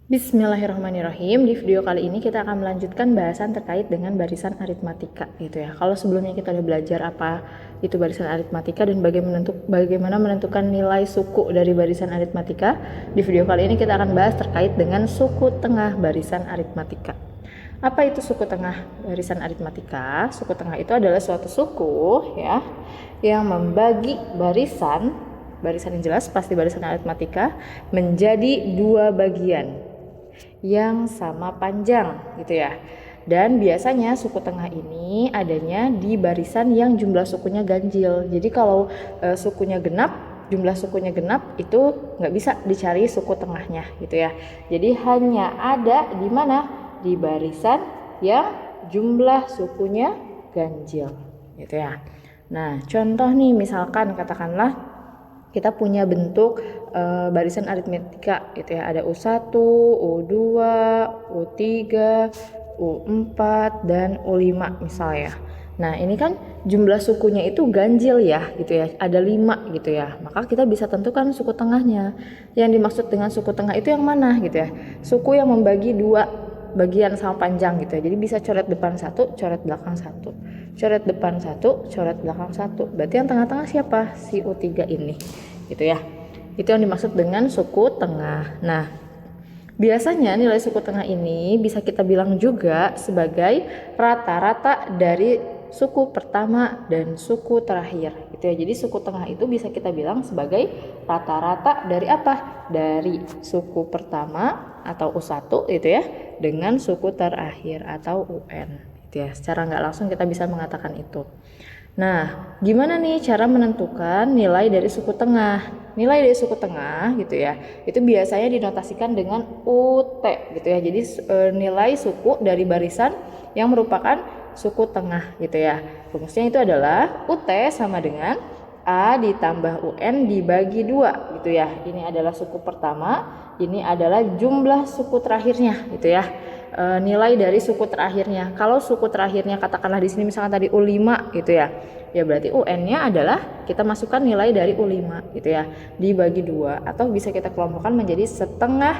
Bismillahirrahmanirrahim. Di video kali ini kita akan melanjutkan bahasan terkait dengan barisan aritmatika gitu ya. Kalau sebelumnya kita udah belajar apa itu barisan aritmatika dan bagaimana menentukan nilai suku dari barisan aritmatika, di video kali ini kita akan bahas terkait dengan suku tengah barisan aritmatika. Apa itu suku tengah barisan aritmatika? Suku tengah itu adalah suatu suku ya yang membagi barisan yang jelas pasti barisan aritmatika menjadi dua bagian yang sama panjang gitu ya. Dan biasanya suku tengah ini adanya di barisan yang jumlah sukunya ganjil. Jadi kalau sukunya genap, jumlah sukunya genap itu nggak bisa dicari suku tengahnya gitu ya. Jadi hanya ada di mana? Di barisan yang jumlah sukunya ganjil gitu ya. Nah, contoh nih misalkan katakanlah kita punya bentuk barisan aritmetika gitu ya. Ada U1, U2, U3, U4 dan U5 misalnya. Nah, ini kan jumlah sukunya itu ganjil ya gitu ya. Ada 5 gitu ya. Maka kita bisa tentukan suku tengahnya. Yang dimaksud dengan suku tengah itu yang mana gitu ya. Suku yang membagi dua bagian sama panjang gitu ya. Jadi bisa coret depan satu, coret belakang satu. Coret depan satu, coret belakang satu. Berarti yang tengah-tengah siapa? Si U3 ini gitu ya. Itu yang dimaksud dengan suku tengah. Nah, biasanya nilai suku tengah ini bisa kita bilang juga sebagai rata-rata dari suku pertama dan suku terakhir gitu ya. Jadi suku tengah itu bisa kita bilang sebagai rata-rata dari apa? Dari suku pertama atau U1 gitu ya dengan suku terakhir atau UN gitu ya. Secara nggak langsung kita bisa mengatakan itu. Nah, gimana nih cara menentukan nilai dari suku tengah? Nilai dari suku tengah gitu ya, itu biasanya dinotasikan dengan UT gitu ya. Jadi nilai suku dari barisan yang merupakan suku tengah gitu ya. Rumusnya itu adalah UT sama dengan A ditambah UN dibagi 2 gitu ya. Ini adalah suku pertama, ini adalah jumlah suku terakhirnya gitu ya. Nilai dari suku terakhirnya. Kalau suku terakhirnya katakanlah di sini misalkan tadi U5 gitu ya. Ya berarti UN-nya adalah kita masukkan nilai dari U5 gitu ya. Dibagi 2 atau bisa kita kelompokkan menjadi setengah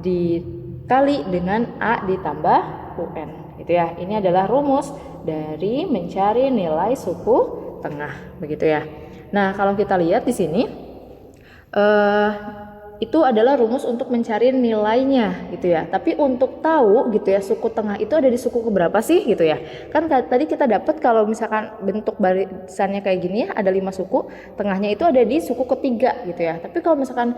dikali dengan A ditambah UN gitu ya. Ini adalah rumus dari mencari nilai suku tengah begitu ya. Nah, kalau kita lihat di sini itu adalah rumus untuk mencari nilainya gitu ya. Tapi untuk tahu gitu ya suku tengah itu ada di suku keberapa sih gitu ya. Kan tadi kita dapat kalau misalkan bentuk barisannya kayak gini ya, ada 5 suku, tengahnya itu ada di suku ketiga gitu ya. Tapi kalau misalkan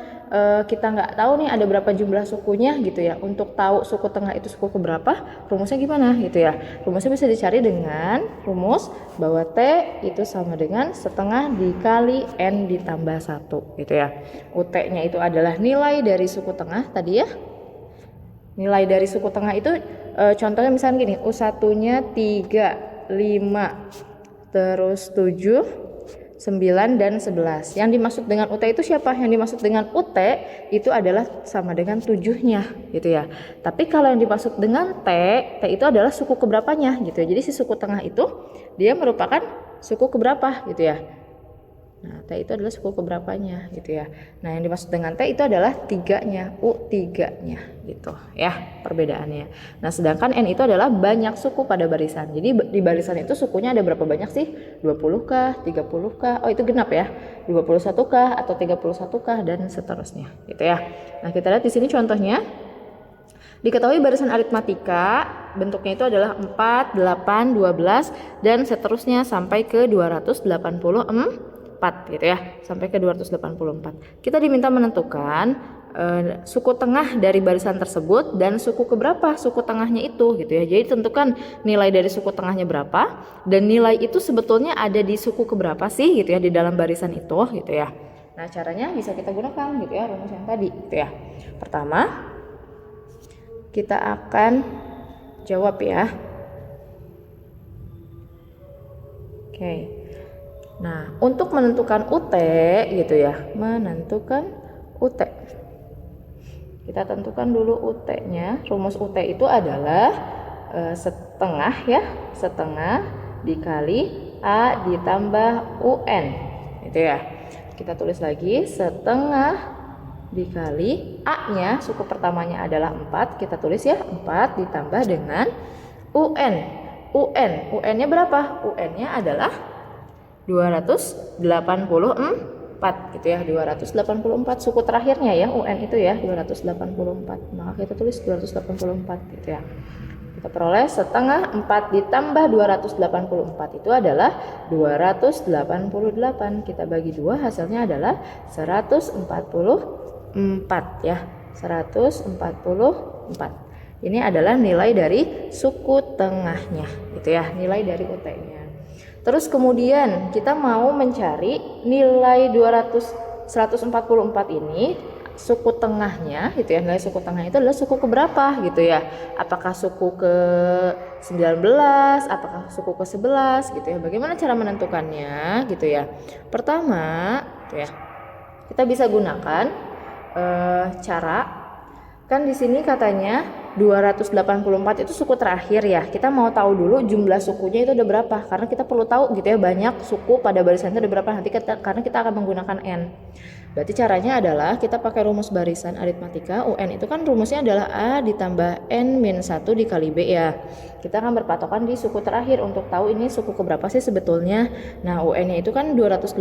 kita nggak tahu nih ada berapa jumlah sukunya gitu ya. Untuk tahu suku tengah itu suku keberapa, rumusnya gimana gitu ya. Rumusnya bisa dicari dengan rumus bahwa T itu sama dengan setengah dikali N ditambah 1 gitu ya. UT-nya itu adalah nilai dari suku tengah tadi ya. Nilai dari suku tengah itu contohnya misalnya gini, U1-nya 3, 5, terus 7, 9 dan 11. Yang dimaksud dengan UT itu siapa? Yang dimaksud dengan UT itu adalah sama dengan 7-nya gitu ya. Tapi kalau yang dimaksud dengan T itu adalah suku keberapanya gitu ya. Jadi si suku tengah itu dia merupakan suku keberapa gitu ya. Nah, T itu adalah suku keberapanya gitu ya. Nah, yang dimaksud dengan T itu adalah 3-nya, U3-nya gitu ya perbedaannya. Nah, sedangkan N itu adalah banyak suku pada barisan. Jadi di barisan itu sukunya ada berapa banyak sih? 20 kah? 30 kah? Oh, itu genap ya. 21 kah atau 31 kah dan seterusnya gitu ya. Nah, kita lihat di sini contohnya. Diketahui barisan aritmatika bentuknya itu adalah 4, 8, 12 dan seterusnya sampai ke 284 gitu ya, sampai ke 284. Kita diminta menentukan suku tengah dari barisan tersebut dan suku keberapa suku tengahnya itu gitu ya. Jadi tentukan nilai dari suku tengahnya berapa dan nilai itu sebetulnya ada di suku keberapa sih gitu ya di dalam barisan itu gitu ya. Nah, caranya bisa kita gunakan gitu ya rumus yang tadi gitu ya. Pertama, kita akan jawab ya. Oke. Nah, untuk menentukan UT gitu ya, menentukan UT. Kita tentukan dulu UT-nya. Rumus UT itu adalah setengah ya, setengah dikali A ditambah UN. Gitu ya. Kita tulis lagi setengah dikali A-nya, suku pertamanya adalah 4, kita tulis ya 4 ditambah dengan UN. UN-nya berapa? UN-nya adalah 284 gitu ya, 284 suku terakhirnya ya, UN itu ya 284. Maka kita tulis 284 gitu ya. Kita peroleh setengah 4 ditambah 284 itu adalah 288. Kita bagi 2 hasilnya adalah 144 ya, 144. Ini adalah nilai dari suku tengahnya gitu ya, nilai dari UT-nya. Terus kemudian kita mau mencari nilai 144 ini suku tengahnya gitu ya. Nilai suku tengah itu adalah suku keberapa gitu ya. Apakah suku ke-19, apakah suku ke-11 gitu ya. Bagaimana cara menentukannya gitu ya. Pertama gitu ya, kita bisa gunakan cara, kan di sini katanya 284 itu suku terakhir ya. Kita mau tahu dulu jumlah sukunya itu ada berapa, karena kita perlu tahu gitu ya, banyak suku pada barisan itu ada berapa nanti karena kita akan menggunakan N. Berarti caranya adalah kita pakai rumus barisan aritmatika. UN itu kan rumusnya adalah A ditambah N-1 dikali B ya. Kita akan berpatokan di suku terakhir untuk tahu ini suku keberapa sih sebetulnya. Nah UN-nya itu kan 284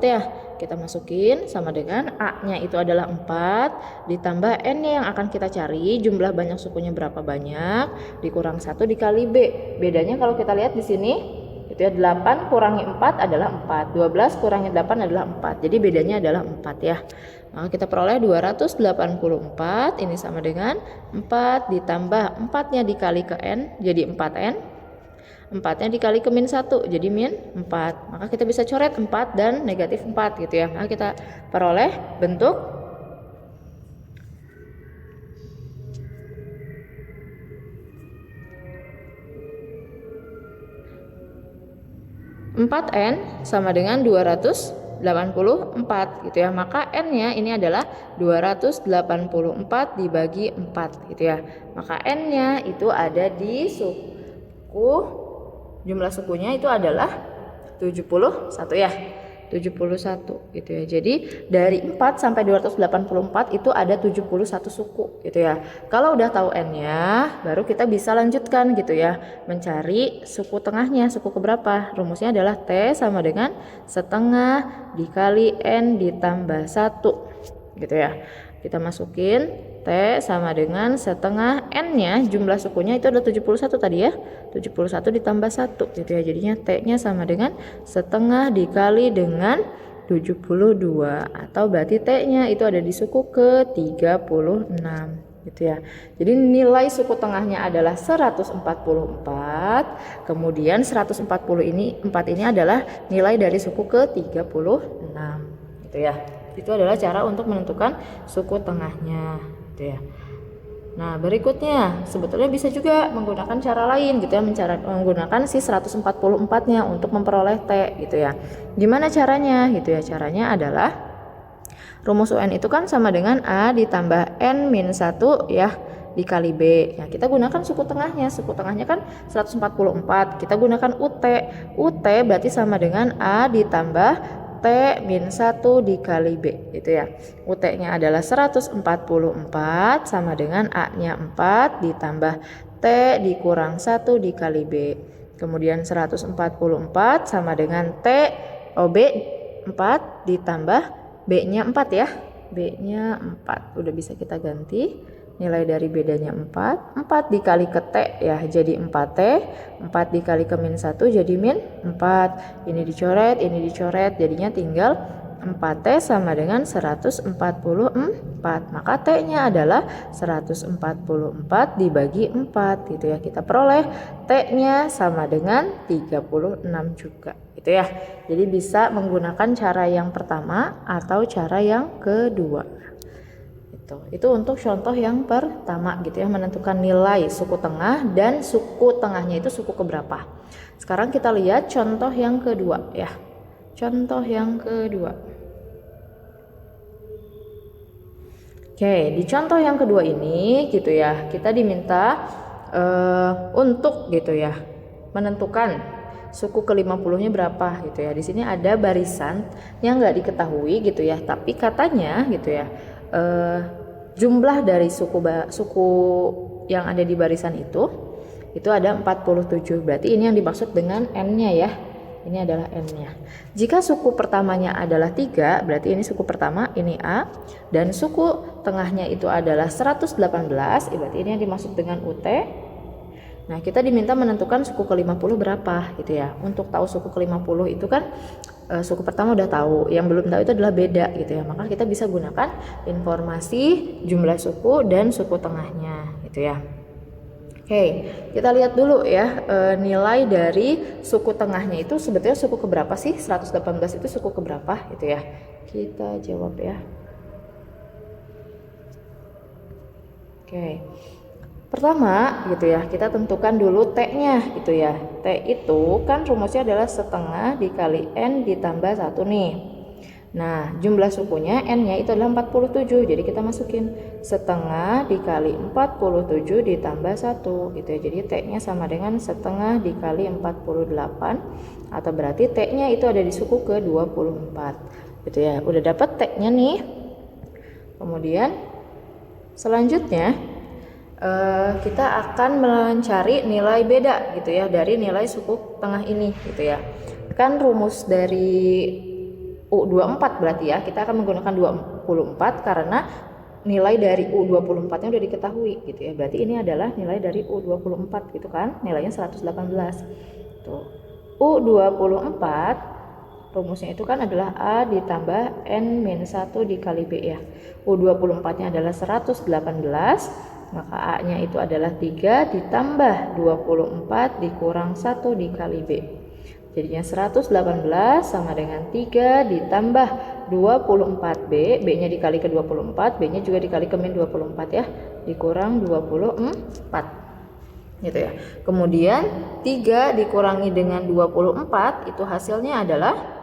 ya. Kita masukin sama dengan A-nya itu adalah 4 ditambah N-nya yang akan kita cari, jumlah banyak sukunya berapa banyak, dikurang 1 dikali B. Bedanya kalau kita lihat di sini itu ya, 8 kurangi 4 adalah 4, 12 kurangi 8 adalah 4, jadi bedanya adalah 4 ya. Maka kita peroleh 284, ini sama dengan 4 ditambah 4 nya dikali ke N jadi 4N, 4 nya dikali ke min 1 jadi min 4. Maka kita bisa coret 4 dan negatif 4 gitu ya. Maka kita peroleh bentuk 4N sama dengan 284 gitu ya. Maka N-nya ini adalah 284 dibagi 4 gitu ya. Maka N-nya itu ada di suku, jumlah sukunya itu adalah 71 ya. 71 gitu ya. Jadi dari 4 sampai 284 itu ada 71 suku gitu ya. Kalau udah tahu N-nya, baru kita bisa lanjutkan gitu ya, mencari suku tengahnya, suku keberapa. Rumusnya adalah T sama dengan setengah dikali N ditambah 1 gitu ya. Kita masukin T sama dengan setengah N-nya, jumlah sukunya itu ada 71 tadi ya, 71 ditambah 1 gitu ya. Jadinya T-nya sama dengan setengah dikali dengan 72, atau berarti T-nya itu ada di suku ke-36 gitu ya. Jadi nilai suku tengahnya adalah 144, kemudian 140 ini 4 ini adalah nilai dari suku ke-36 gitu ya. Itu adalah cara untuk menentukan suku tengahnya gitu ya. Nah berikutnya sebetulnya bisa juga menggunakan cara lain gitu ya, menggunakan si 144-nya untuk memperoleh T gitu ya. Gimana caranya gitu ya? Caranya adalah rumus UN itu kan sama dengan A ditambah N-1 ya dikali B. Ya, kita gunakan suku tengahnya. Suku tengahnya kan 144. Kita gunakan UT. UT berarti sama dengan A ditambah T-1 dikali B gitu ya. UT-nya adalah 144 sama dengan A-nya 4 ditambah T dikurang 1 dikali B. Kemudian 144 sama dengan B 4 ditambah B-nya 4 ya. B-nya 4. Udah bisa kita ganti. Nilai dari bedanya 4 dikali ke T ya jadi 4T, 4 dikali ke min 1 jadi min 4. Ini dicoret, jadinya tinggal 4T sama dengan 144. Maka T-nya adalah 144 dibagi 4 gitu ya. Kita peroleh T-nya sama dengan 36 juga gitu ya. Jadi bisa menggunakan cara yang pertama atau cara yang kedua. Itu untuk contoh yang pertama gitu ya, menentukan nilai suku tengah dan suku tengahnya itu suku keberapa. Sekarang kita lihat contoh yang kedua ya. Contoh yang kedua. Oke, di contoh yang kedua ini gitu ya, kita diminta untuk gitu ya menentukan suku ke-50-nya berapa gitu ya. Di sini ada barisan yang nggak diketahui gitu ya, tapi katanya gitu ya jumlah dari suku yang ada di barisan itu ada 47. Berarti ini yang dimaksud dengan N-nya ya. Ini adalah N-nya. Jika suku pertamanya adalah 3, berarti ini suku pertama, ini A. Dan suku tengahnya itu adalah 118, berarti ini yang dimaksud dengan UT. Nah, kita diminta menentukan suku ke-50 berapa gitu ya. Untuk tahu suku ke-50 itu kan suku pertama udah tahu, yang belum tahu itu adalah beda gitu ya. Maka kita bisa gunakan informasi jumlah suku dan suku tengahnya gitu ya. Oke, kita lihat dulu ya nilai dari suku tengahnya itu sebetulnya suku keberapa sih? 118 itu suku keberapa gitu ya. Kita jawab ya. Oke. Pertama gitu ya, kita tentukan dulu T-nya gitu ya. T itu kan rumusnya adalah setengah dikali N ditambah 1 nih. Nah, jumlah sukunya N-nya itu adalah 47. Jadi kita masukin setengah dikali 47 ditambah 1 gitu ya. Jadi T-nya sama dengan setengah dikali 48, atau berarti T-nya itu ada di suku ke-24 gitu ya. Udah dapat T-nya nih. Kemudian selanjutnya kita akan mencari nilai beda gitu ya dari nilai suku tengah ini gitu ya. Kan rumus dari U24 berarti ya, kita akan menggunakan 24 karena nilai dari U24 nya udah diketahui gitu ya. Berarti ini adalah nilai dari U24 gitu kan, nilainya 118. Tuh. U24 rumusnya itu kan adalah A ditambah N-1 dikali B ya. U24 nya adalah 118, maka A nya itu adalah 3 ditambah 24 dikurang 1 dikali B. Jadinya 118 sama dengan 3 ditambah 24B, B-nya dikali ke 24, B-nya juga dikali ke min 24 ya, dikurang 24 gitu ya. Kemudian 3 dikurangi dengan 24 itu hasilnya adalah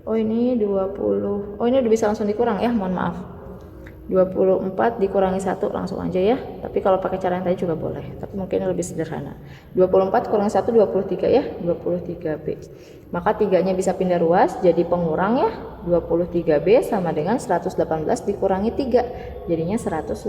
ini 20. Ini udah bisa langsung dikurang ya, mohon maaf. 24 dikurangi 1 langsung aja ya. Tapi kalau pakai cara yang tadi juga boleh, tapi mungkin lebih sederhana. 24 kurangi 1 23 ya, 23B. Maka 3-nya bisa pindah ruas jadi pengurang ya. 23B sama dengan 118 dikurangi 3, jadinya 115.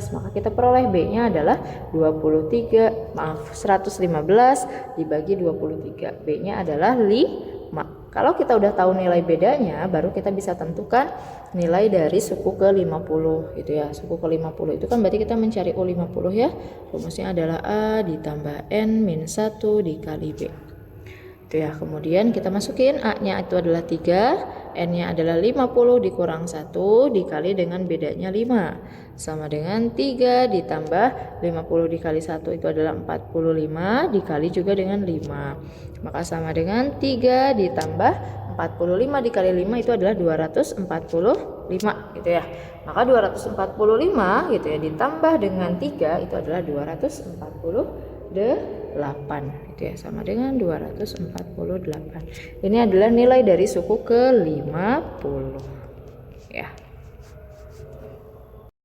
Maka kita peroleh B-nya adalah 115 dibagi 23. B-nya adalah 5. Kalau kita udah tahu nilai bedanya, baru kita bisa tentukan nilai dari suku ke-50 gitu ya. Suku ke-50 itu kan berarti kita mencari U50 ya. Rumusnya adalah A ditambah N-1 dikali B. Itu ya. Kemudian kita masukin A-nya itu adalah 3, N-nya adalah 50 dikurang 1 dikali dengan bedanya 5. Sama dengan 3 ditambah 50 dikali 1 itu adalah 45 dikali juga dengan 5. Maka sama dengan 3 ditambah 45 dikali 5 itu adalah 245 gitu ya. Maka 245 gitu ya ditambah dengan 3 itu adalah 248 gitu ya, sama dengan 248. Ini adalah nilai dari suku ke-50 ya.